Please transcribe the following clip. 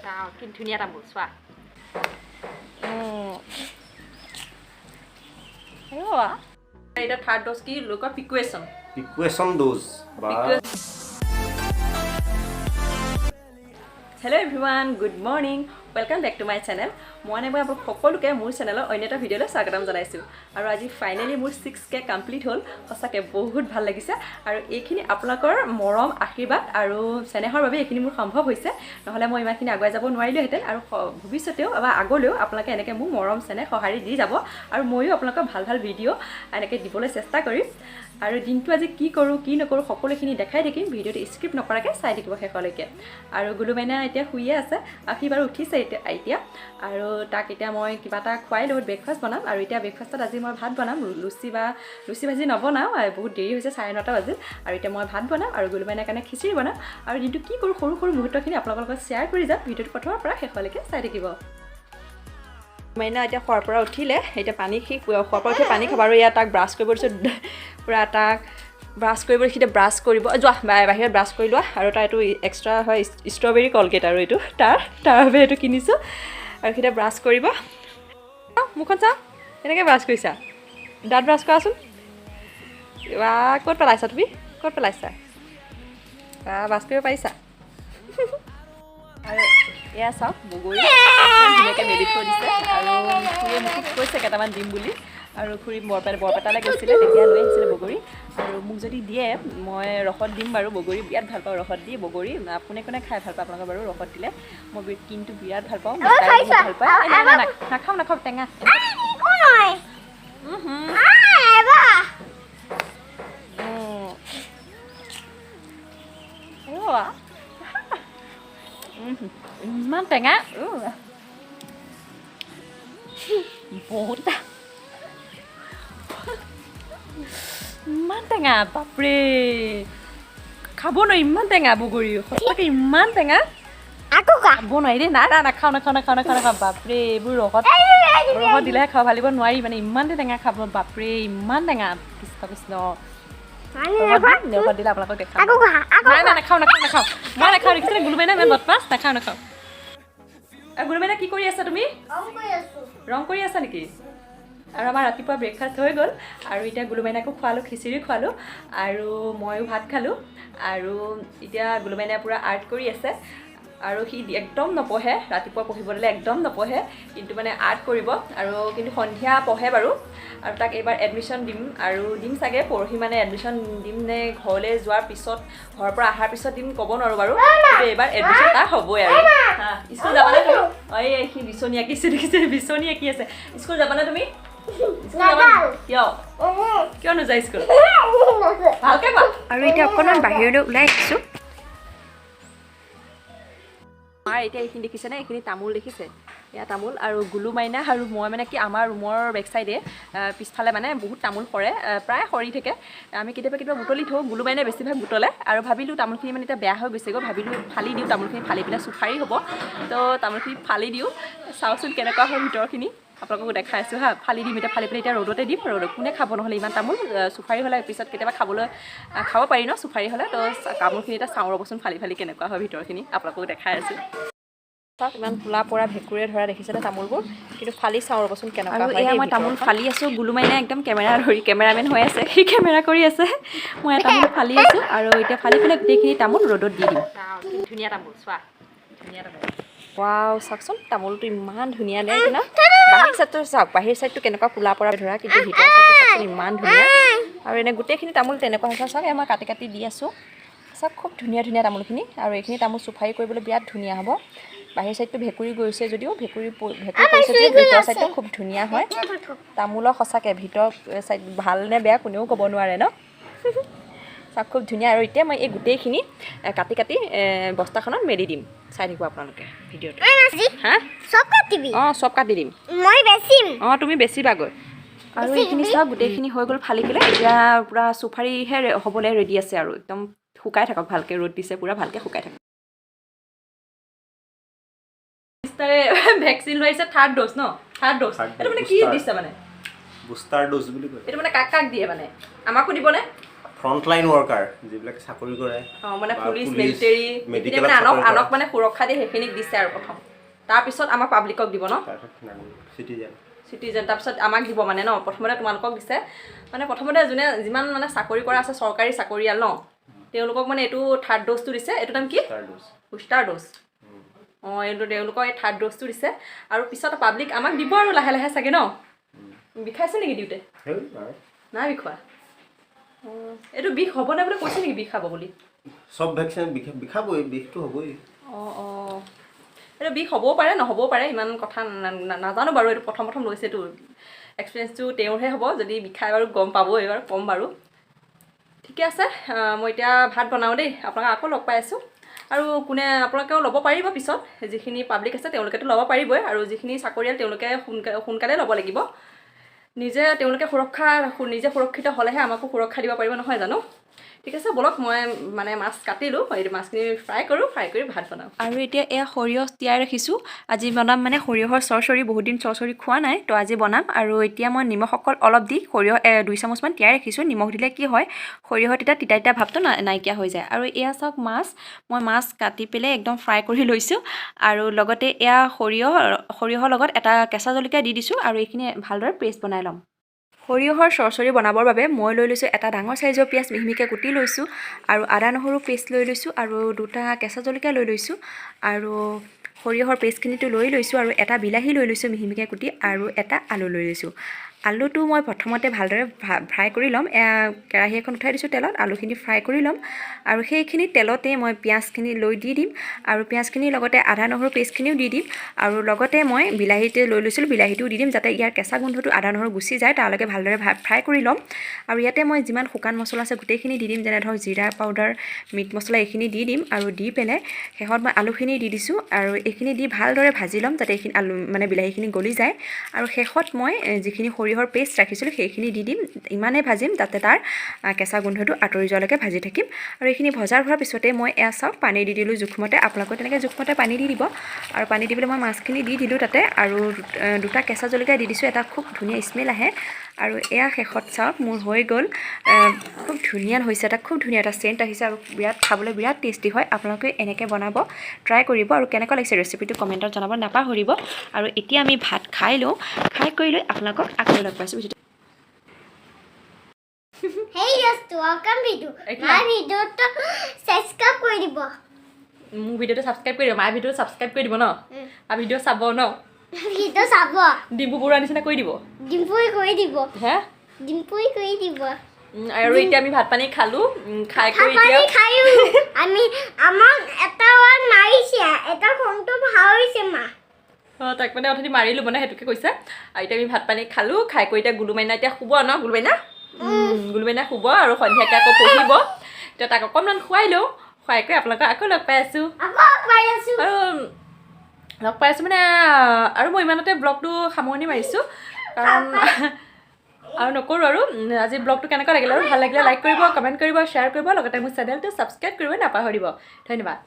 কি ধুনীয়া তামোল চোৱা এটা থাৰ্ড ড'জ কি লোকৰ পিকুৱেশ্যন ড'জ বা hello' everyone good morning welcome back to my channel মই আপোনালোক সকলোকে মোৰ চেনেলৰ অন্য এটা ভিডিঅ'লৈ স্বাগতম জনাইছোঁ আৰু আজি ফাইনেলি মোৰ 6K কমপ্লিট হ'ল সঁচাকৈ বহুত ভাল লাগিছে আৰু এইখিনি আপোনালোকৰ মৰম আশীৰ্বাদ আৰু চেনেহৰ বাবে এইখিনি মোৰ সম্ভৱ হৈছে নহ'লে মই ইমানখিনি আগুৱাই যাব নোৱাৰিলোহেঁতেন আৰু ভৱিষ্যতেও বা আগলৈও আপোনালোকে এনেকৈ মোক মৰম চেনেহ সঁহাৰি দি যাব আৰু ময়ো আপোনালোকক ভাল ভাল ভিডিঅ' এনেকৈ দিবলৈ চেষ্টা কৰিম আৰু দিনটো আজি কি কৰোঁ কি নকৰোঁ সকলোখিনি দেখাই থাকিম ভিডিঅ'টো স্ক্ৰিপ্ট নকৰাকৈ চাই থাকিব শেষলৈকে আৰু গুলুমাইনা এতিয়া শুইয়ে আছে সি বাৰু উঠিছে এতিয়া আৰু তাক এতিয়া মই কিবা এটা খুৱাই লগত ব্ৰেকফাষ্ট বনাম আৰু এতিয়া ব্ৰেকফাষ্টত আজি মই ভাত বনাম লুচি ভাজি নবনাওঁ বহুত দেৰি হৈছে 9:30 বাজিল আৰু এতিয়া মই ভাত বনাম আৰু গুলুমাইনাৰ কাৰণে খিচিৰি বনাম আৰু দিনটো কি কৰোঁ সৰু সৰু মুহূৰ্তখিনি আপোনালোকৰ লগত শ্বেয়াৰ কৰি যাম ভিডিঅ'টো প্ৰথমৰ পৰা শেষলৈকে চাই থাকিব মাইনা এতিয়া খোৱাৰ পৰা উঠিলে এতিয়া পানী খোৱাৰ পৰা উঠি পানী খাব আৰু ইয়াত তাক ব্ৰাছ কৰিব দিছোঁ পূৰা তাক ব্ৰাছ কৰিব এতিয়া ব্ৰাছ কৰিব যোৱা বাহিৰত ব্ৰাছ কৰি লোৱা আৰু তাৰ এইটো এক্সট্ৰা হয় ষ্ট্ৰবেৰী কলগেট আৰু এইটো তাৰ বাবে এইটো কিনিছোঁ আৰু এতিয়া ব্ৰাছ কৰিব মুখখন চাওঁ এনেকৈ ব্ৰাছ কৰিছা দাঁত ব্ৰাছ কৰাচোন ক'ত পেলাইছা তুমি ক'ত পেলাইছা ব্ৰাছ কৰিব পাৰিছা আৰু এয়া চাওক বগৰী ধুনীয়াকৈ মেলি থৈ দিছে আৰু খুৰীয়ে মোক কৈছে কেইটামান দিম বুলি আৰু খুৰী বৰপেটালৈ গৈছিলে তেতিয়া লৈ আহিছিলে বগৰী আৰু মোক যদি দিয়ে মই ৰসত দিম বাৰু বগৰী বিৰাট ভাল পাওঁ ৰসত দি বগৰী কোনে কোনে খাই ভাল পাওঁ আপোনালোকে বাৰু ৰসত দিলে মই কিন্তু বিৰাট ভাল পাওঁ ভাল পায় নাখাওঁ টেঙা ইমান টেঙা বহুত ইমান টেঙা বাপৰে খাব নোৱাৰি ইমান টেঙা বগৰী সঁচাকৈ ইমান টেঙা আকৌ খাব নোৱাৰি দেই নাখাওঁ বাপৰে এইবোৰ ৰসত দিলেহে খাব ভালিব নোৱাৰি মানে ইমান টেঙা খাব বাপৰে ইমান টেঙা কৃষ্ণ ৰসত দিলে আপোনালোকক দেখাম নাখাওঁ মই নাখাওঁ দেখিছিলে গুলুমাইনা ইমান বদমাছ নাখাওঁ গুলুমাইনা কি কৰি আছা তুমি ৰং কৰি আছা নেকি আৰু আমাৰ ৰাতিপুৱা ব্ৰেকফাষ্ট হৈ গ'ল আৰু এতিয়া গুলুমাইনাকো খোৱালোঁ খিচিৰি খোৱালোঁ আৰু ময়ো ভাত খালোঁ আৰু এতিয়া গুলুমাইনাই পূৰা আৰ্ট কৰি আছে আৰু সি একদম নপঢ়ে ৰাতিপুৱা পঢ়িব দিলে একদম নপঢ়ে কিন্তু মানে আৰ্ট কৰিব আৰু কিন্তু সন্ধিয়া পঢ়ে বাৰু আৰু তাক এইবাৰ এডমিশ্যন দিম আৰু দিম চাগে পৰহি মানে এডমিশ্যন দিম নে ঘৰলৈ যোৱাৰ পিছত ঘৰৰ পৰা অহাৰ পিছত দিম ক'ব নোৱাৰোঁ বাৰু কিন্তু এইবাৰ এডমিশ্যন তাৰ হ'বই আৰু স্কুল যাবানে তুমি এই সি বিচনী আঁকিছে দেখিছে বিচনী আঁকি আছে স্কুল যাবানে তুমি কিয় নোযায় স্কুল ভালকৈ কোৱা আৰু এতিয়া অকণমান বাহিৰলৈ ওলাই আহিছোঁ আমাৰ এতিয়া এইখিনি দেখিছেনে এইখিনি তামোল দেখিছে এয়া তামোল আৰু গুলুমাইনা আৰু মই মানে কি আমাৰ ৰুমৰ বেক চাইডে পিছফালে মানে বহুত তামোল সৰে প্ৰায় সৰি থাকে আমি কেতিয়াবা বুটলি থওঁ গুলুমাইনাই বেছিভাগ বুটলে আৰু ভাবিলোঁ তামোলখিনি মানে এতিয়া বেয়া হৈ গৈছেগৈ ভাবিলোঁ ফালি দিওঁ তামোলখিনি ফালি পেলাই চুফাৰী হ'ব তো তামোলখিনি ফালি দিওঁ চাওঁচোন কেনেকুৱা হয় ভিতৰখিনি আপোনালোকক দেখাই আছোঁ ফালি দিম এতিয়া ফালি পেলাই এতিয়া ৰ'দতে দিম ৰ'দত কোনে খাব নহ'লে ইমান তামোল চুফাৰী হ'লে পিছত কেতিয়াবা খাব পাৰি ন চুফাৰী হ'লে তো তামোলখিনি এতিয়া চাওঁ ৰ'বচোন ফালি কেনেকুৱা হয় ভিতৰখিনি আপোনালোকক দেখাই আছোঁ চাওক ইমান ক'লা পৰা ভেঁকুৰে ধৰা দেখিছেনে তামোলবোৰ কিন্তু ফালি চাওঁ ৰ'বচোন কেনেকুৱা হয় এয়া মই তামোল ফালি আছোঁ গুলুমাইনাই একদম কেমেৰামেন হৈ আছে সি কেমেৰা কৰি আছে মই তামোল ফালি আছোঁ আৰু এতিয়া ফালি পেলাই গোটেইখিনি তামোল ৰ'দত দি দিম ধুনীয়া তামোল চোৱা ধুনীয়া তামোল ৱাও চাওকচোন তামোলটো ইমান ধুনীয়া দেই না বাহিৰ চাইডটো চাওক বাহিৰ চাইডটো কেনেকুৱা ক'লা পৰা ধৰা কিন্তু ভিতৰ চাইডটো চাওকচোন ইমান ধুনীয়া আৰু এনে গোটেইখিনি তামোল তেনেকুৱা হৈছে চাওক মই কাটি দি আছোঁ চাওক খুব ধুনীয়া তামোলখিনি আৰু এইখিনি তামোল চুফাৰী কৰিবলৈ বিৰাট ধুনীয়া হ'ব বাহিৰ চাইডটো ভেঁকুৰি গৈছে যদিও ভেঁকুৰি পৰিছে যদিও ভিতৰ চাইডটো খুব ধুনীয়া হয় তামোলৰ সঁচাকৈ ভিতৰ চাইড ভাল নে বেয়া কোনেও ক'ব নোৱাৰে ন চাওক খুব ধুনীয়া আৰু এতিয়া মই এই গোটেইখিনি কাটি বস্তাখনত মেলি দিম চাই থাকিব আপোনালোকে ভিডিঅ'টো চব কাটি দিম তুমি বেচিবাগৈ আৰু এইখিনি চাওক গোটেইখিনি হৈ গ'ল ফালি পেলাই এতিয়া পূৰা চুফাৰীহে হ'বলৈ ৰেডি আছে আৰু একদম শুকাই থাকক ভালকৈ ৰ'দ দিছে পূৰা ভালকৈ শুকাই থাকক ভেকচিন লৈ আহিছে থাৰ্ড ড'জ ন থাৰ্ড ড'জ এইটো মানে কি দিছে মানে বুষ্টাৰ ড'জ বুলি কয় এইটো মানে কাক দিয়ে মানে আমাকো দিবনে ফ্ৰণ্টলাইন ৱৰ্কাৰ যিবিলাক চাকৰি কৰে মানে পুলিচ মিলিটাৰী মেডিকেল আনক মানে সুৰক্ষা দিয়ে সেইখিনিক দিছে আৰু প্ৰথম তাৰপিছত আমাক পাব্লিকক দিব ন চিটিজেন তাৰপিছত আমাক দিব মানে ন প্ৰথমতে তোমালোকক দিছে মানে প্ৰথমতে যোনে যিমান মানে চাকৰি কৰা আছে চৰকাৰী চাকৰিয়াল ন তেওঁলোকক মানে এইটো থাৰ্ড ড'জটো দিছে এইটো নাম কি বুষ্টাৰ ড'জ এইটো তেওঁলোকক এই থাৰ্ড ড'জটো দিছে আৰু পিছত পাব্লিক আমাক দিব আৰু লাহে লাহে চাগে ন বিষাইছে নেকি দিওঁতে নাই বিষোৱা এইটো বিষ হ'ব নে বুলি কৈছে নেকি বিষ খাব বুলি সব ভেকচিন বিষাবই বিষটো হ'বই এইটো বিষ হ'বও পাৰে নহ'বও পাৰে ইমান কথা নাজানো বাৰু এইটো প্ৰথম লৈছে এইটো এক্সপিৰিয়েঞ্চটো তেওঁৰহে হ'ব যদি বিষাই বাৰু গম পাবই এইবাৰ ক'ম বাৰু ঠিকে আছে মই এতিয়া ভাত বনাওঁ দেই আপোনালোকক আকৌ লগ পাই আছোঁ আৰু কোনে আপোনালোকেও ল'ব পাৰিব পিছত যিখিনি পাব্লিক আছে তেওঁলোকেতো ল'ব পাৰিবই আৰু যিখিনি চাকৰিয়াল তেওঁলোকে সোনকালে ল'ব লাগিব তেওঁলোকে নিজে সুৰক্ষিত হ'লেহে আমাকো সুৰক্ষা দিব পাৰিব নহয় জানো ঠিক আছে বলক মই মানে মাছ কাটিলোঁ এইটো মাছখিনি ফ্ৰাই কৰি ভাত বনাওঁ আৰু এতিয়া এয়া সৰিয়হ তিয়াই ৰাখিছোঁ আজি বনাম মানে সৰিয়হৰ চৰচৰি বহুত দিন চৰচৰি খোৱা নাই তো আজি বনাম আৰু এতিয়া মই নিমখ অকল অলপ দি সৰিয়হ 2 চামুচমান তিয়াই ৰাখিছোঁ নিমখ দিলে কি হয় সৰিয়হত এতিয়া তিতা ভাৱটো নাইকিয়া হৈ যায় আৰু এয়া চাওক মই মাছ কাটি পেলাই একদম ফ্ৰাই কৰি লৈছোঁ আৰু লগতে এয়া সৰিয়হৰ লগত এটা কেঁচা জলকীয়া দি দিছোঁ আৰু এইখিনি ভালদৰে পেষ্ট বনাই ল'ম সৰিয়হৰ চৰচৰি বনাবৰ বাবে মই লৈ লৈছোঁ এটা ডাঙৰ চাইজৰ পিঁয়াজ মিহিমিহিকৈ কুটি লৈছোঁ আৰু আদা নহৰু পেষ্ট লৈ লৈছোঁ আৰু 2টা কেঁচা জলকীয়া লৈ লৈছোঁ আৰু সৰিয়হৰ পেষ্টখিনিটো লৈ লৈছোঁ আৰু এটা বিলাহী লৈ লৈছোঁ মিহিমিহিকৈ কুটি আৰু এটা আলু লৈ লৈছোঁ আলুটো মই প্ৰথমতে ভালদৰে ফ্ৰাই কৰি ল'ম কেৰাহী এখন উঠাই দিছোঁ তেলত আলুখিনি ফ্ৰাই কৰি ল'ম আৰু সেইখিনি তেলতে মই পিঁয়াজখিনি লৈ দি দিম আৰু পিঁয়াজখিনিৰ লগতে আদা নহৰু পেষ্টখিনিও দি দিম আৰু লগতে মই বিলাহীটো লৈ লৈছিলোঁ বিলাহীটোও দি দিম যাতে ইয়াৰ কেঁচা গোন্ধটো আদা নহৰু গুচি যায় তালৈকে ভালদৰে ফ্ৰাই কৰি ল'ম আৰু ইয়াতে মই যিমান শুকান মছলা আছে গোটেইখিনি দি দিম যেনে ধৰক জিৰা পাউডাৰ মিট মছলা এইখিনি দি দিম আৰু দি পেলাই শেষত মই আলুখিনি দি দিছোঁ আৰু এইখিনি দি ভালদৰে ভাজি ল'ম যাতে এইখিনি আলু মানে বিলাহীখিনি গলি যায় আৰু শেষত মই যিখিনি সৰিয়হৰ পেষ্ট ৰাখিছিলোঁ সেইখিনি দি দিম ইমানেই ভাজিম যাতে তাৰ কেঁচা গোন্ধটো আঁতৰি যোৱালৈকে ভাজি থাকিম আৰু এইখিনি ভজাৰ হোৱাৰ পিছতে মই এয়া চাওক পানী দি দিলোঁ জোখমতে আপোনালোকে তেনেকৈ জোখমতে পানী দি দিব আৰু পানী দি পেলাই মই মাছখিনি দি দিলোঁ তাতে আৰু 2টা কেঁচা জলকীয়া দি দিছোঁ এটা খুব ধুনীয়া স্মেল আহে আৰু এয়া শেষত চাওক মোৰ হৈ গ'ল খুব ধুনীয়া হৈছে খুব ধুনীয়া এটা চেণ্ট আহিছে আৰু খাবলৈ বিৰাট টেষ্টি হয় আপোনালোকে এনেকৈ বনাব ট্ৰাই কৰিব আৰু কেনেকুৱা লাগিছে ৰেচিপিটো কমেণ্টত জনাব নাপাহৰিব আৰু এতিয়া আমি ভাত খাই কৰি লৈ আপোনালোকক আকৌ লগ পাইছোঁ Hey, just welcome video. My video to subscribe কৰি দিব মোৰ ভিডিঅ'টো সাবস্ক্ৰাইব কৰি দিব মাৰ ভিডিঅ'টো সাবস্ক্ৰাইব কৰি দিব ন আৰু ভিডিঅ' চাব ন ভিডিঅ' চাব ডিম্পু বৰুৱা নিচিনা কৰি দিব ডিম্পুই কৰি দিব হে ডিম্পুই কৰি দিব আৰু এতিয়া আমি ভাত পানী খালোঁ খাই কৰি এতিয়া আমি আমাক এটা ৱান মাৰিছে এটা ফোনটো ভাঙিছে মা তাক মানে অথনি মাৰিলোঁ মানে সেইটোকে কৈছে আৰু এতিয়া আমি ভাত পানী খালোঁ খাই কৰি এতিয়া গুলুমাইনা এতিয়া শুব ন গুলুমাইনা শুব আৰু সন্ধিয়াকৈ আকৌ পঢ়িব এতিয়া তাক অকণমান খুৱাই লওঁ খুৱাই কৰি আপোনালোকক আকৌ লগ পাই আছোঁ আৰু লগ পাই আছোঁ মানে আৰু মই ইমানতে ব্লগটো সামৰণি মাৰিছোঁ কাৰণ আৰু নকৰোঁ আৰু আজি ব্লগটো কেনেকুৱা লাগিলে আৰু ভাল লাগিলে লাইক কৰিব কমেণ্ট কৰিব শ্বেয়াৰ কৰিব লগতে মোৰ চেনেলটো ছাবস্ক্ৰাইব কৰিব নাপাহৰিব ধন্যবাদ